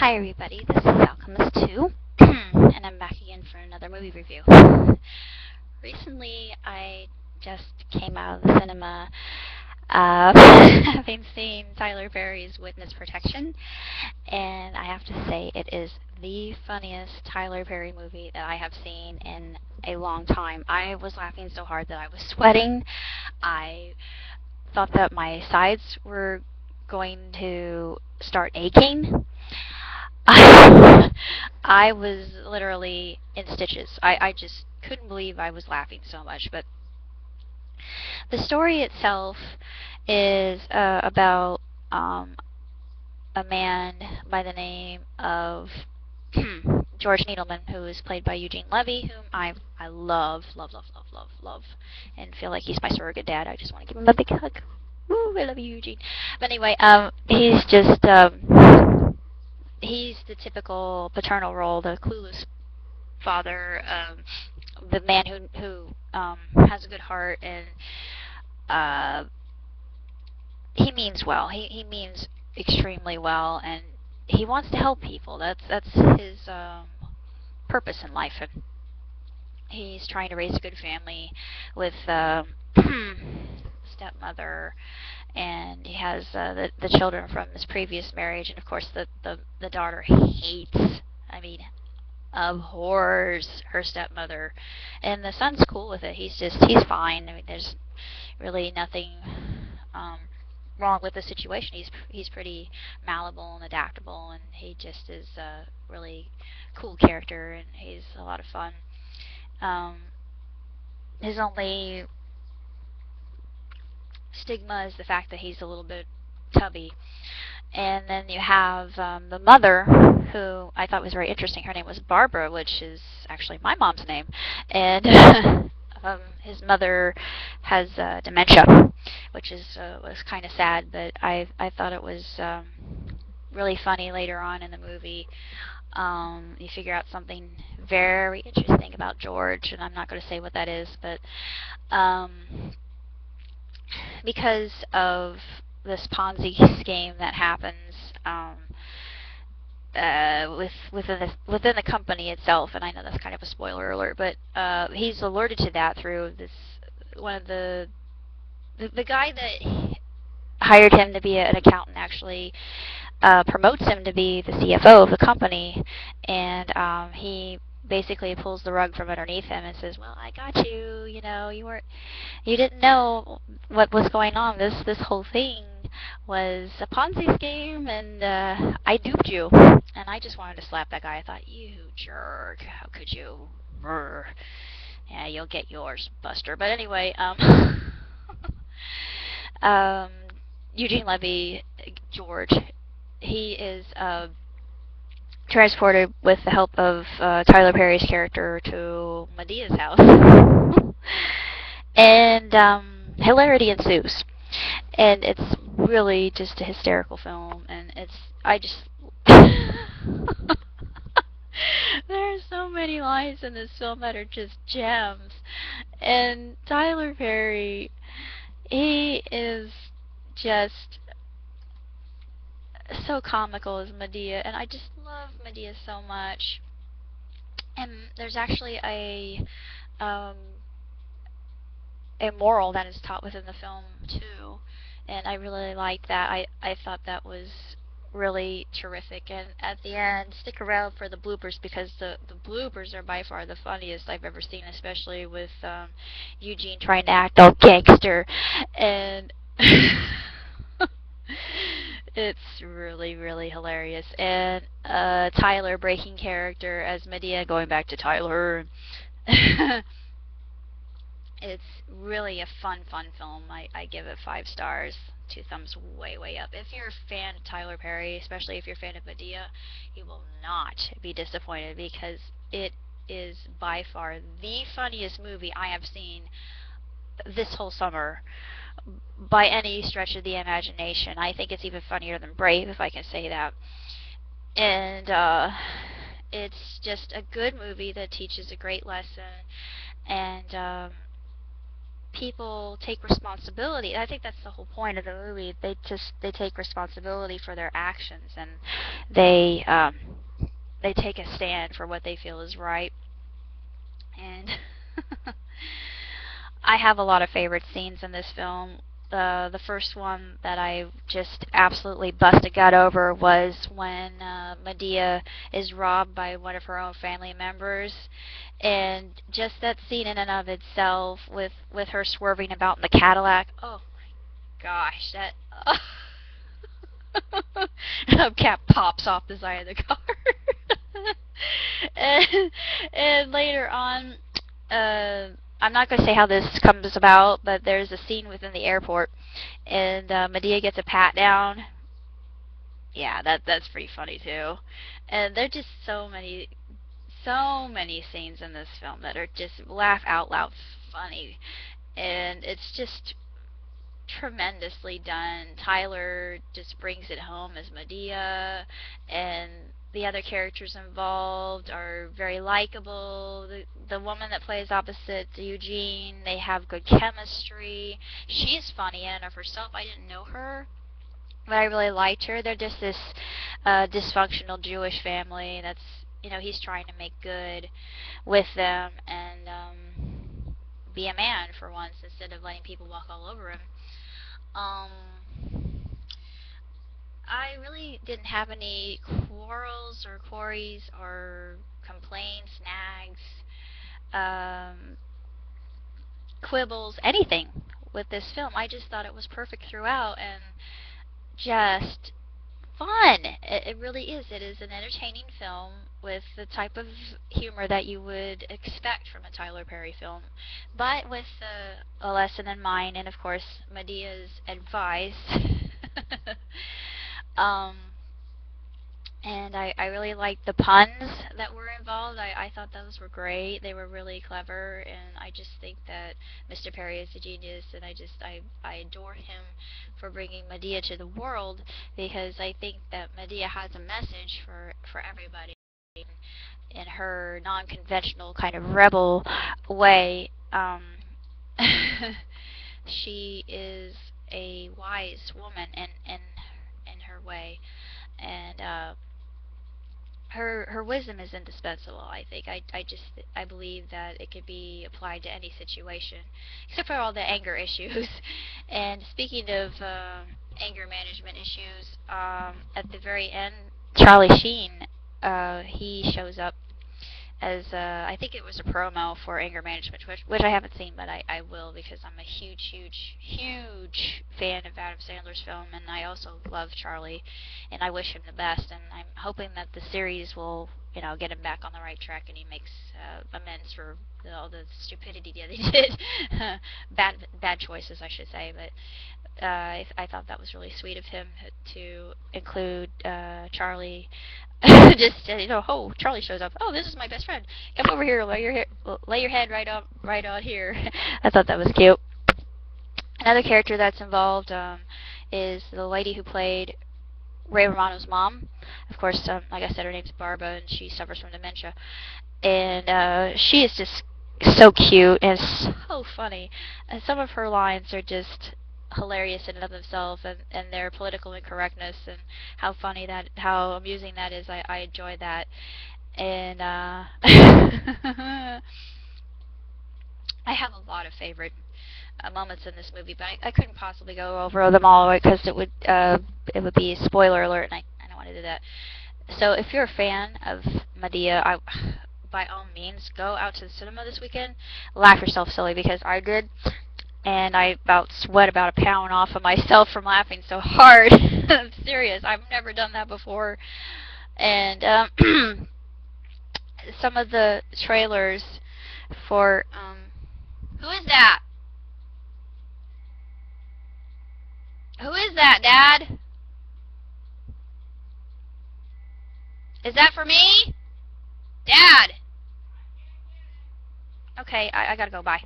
Hi everybody, this is Alchemist 2, and I'm back again for another movie review. Recently, I just came out of the cinema having seen Tyler Perry's Witness Protection, and I have to say it is the funniest Tyler Perry movie that I have seen in a long time. I was laughing so hard that I was sweating. I thought that my sides were going to start aching. I was literally in stitches. I just couldn't believe I was laughing so much. But the story itself is about a man by the name of George Needleman, who is played by Eugene Levy, whom I love, and feel like he's my surrogate dad. I just want to give him a big hug. Woo, I love you, Eugene. But anyway, he's just he's the typical paternal role, the clueless father, the man who has a good heart, and he means well. He means extremely well, and he wants to help people. That's his purpose in life, and he's trying to raise a good family with stepmother, and he has the children from his previous marriage, and of course the daughter abhors her stepmother, and the son's cool with it. He's fine. I mean, there's really nothing wrong with the situation. He's pretty malleable and adaptable, and he just is a really cool character, and he's a lot of fun. His only stigma is the fact that he's a little bit tubby. And then you have the mother, who I thought was very interesting. Her name was Barbara, which is actually my mom's name. And his mother has dementia, which was kind of sad, but I thought it was really funny later on in the movie. You figure out something very interesting about George, and I'm not going to say what that is, but because of this Ponzi scheme that happens within the company itself, and I know that's kind of a spoiler alert, but he's alerted to that through this one of the guy that hired him to be an accountant actually promotes him to be the CFO of the company, and he basically pulls the rug from underneath him and says, "Well, I got you. You didn't know what was going on. This whole thing was a Ponzi scheme, and I duped you." And I just wanted to slap that guy. I thought, "You jerk! How could you? Brr. Yeah, you'll get yours, Buster." But anyway, Eugene Levy, George, he is transported with the help of Tyler Perry's character to Medea's house, and hilarity ensues, and it's really just a hysterical film, and I just there are so many lines in this film that are just gems, and Tyler Perry, he is just so comical as Madea, and I just love Madea so much. And there's actually a moral that is taught within the film too, and I really liked that. I thought that was really terrific. And at the end, stick around for the bloopers, because the bloopers are by far the funniest I've ever seen, especially with Eugene trying to act all gangster, and it's really, really hilarious. And Tyler breaking character as Madea, going back to Tyler. It's really a fun film. I give it 5 stars. 2 thumbs way up. If you're a fan of Tyler Perry, especially if you're a fan of Madea, you will not be disappointed, because it is by far the funniest movie I have seen this whole summer by any stretch of the imagination. I think it's even funnier than Brave, if I can say that. And it's just a good movie that teaches a great lesson, and people take responsibility. I think that's the whole point of the movie. They take responsibility for their actions, and they take a stand for what they feel is right. And I have a lot of favorite scenes in this film. The first one that I just absolutely busted gut over was when Madea is robbed by one of her own family members, and just that scene in and of itself, with her swerving about in the Cadillac. Oh my gosh, that hubcap pops off the side of the car. and later on, I'm not going to say how this comes about, but there's a scene within the airport, and Madea gets a pat down. Yeah, that's pretty funny too. And there are just so many scenes in this film that are just laugh out loud funny, and it's just tremendously done. Tyler just brings it home as Madea, and the other characters involved are very likable. The woman that plays opposite Eugene, they have good chemistry. She's funny in and of herself. I didn't know her, but I really liked her. They're just this dysfunctional Jewish family that's, he's trying to make good with them and be a man for once instead of letting people walk all over him. I really didn't have any quarrels or quarries or complaints, nags, quibbles, anything with this film. I just thought it was perfect throughout and just fun. It really is. It is an entertaining film with the type of humor that you would expect from a Tyler Perry film, but with a lesson in mind, and of course Medea's advice. um, and I really liked the puns that were involved. I thought those were great. They were really clever, and I just think that Mr. Perry is a genius, and I adore him for bringing Madea to the world, because I think that Madea has a message for everybody in her non-conventional kind of rebel way. She is a wise woman in her way, and her wisdom is indispensable. I think I believe that it could be applied to any situation, except for all the anger issues. And speaking of anger management issues, at the very end, Charlie Sheen, he shows up as I think it was a promo for anger management, which I haven't seen, but I will, because I'm a huge fan of Adam Sandler's film, and I also love Charlie, and I wish him the best, and I'm hoping that the series will, get him back on the right track, and he makes amends for all the stupidity that he did, bad choices, I should say, but I thought that was really sweet of him to include Charlie. Just oh, Charlie shows up. Oh, this is my best friend. Come over here. Lay your head right on here. I thought that was cute. Another character that's involved is the lady who played Ray Romano's mom. Of course, like I said, her name's Barbara, and she suffers from dementia. And she is just so cute and so funny. And some of her lines are just hilarious in and of themselves, and their political incorrectness, and how amusing that is. I enjoy that. And I have a lot of favorite moments in this movie, but I couldn't possibly go over them all because it would be a spoiler alert, and I don't want to do that. So if you're a fan of Madea, by all means, go out to the cinema this weekend. Laugh yourself silly, because I did, and I sweat about a pound off of myself from laughing so hard. I'm serious. I've never done that before. And some of the trailers for who is that? Who is that, Dad? Is that for me? Dad! Okay, I gotta go. Bye.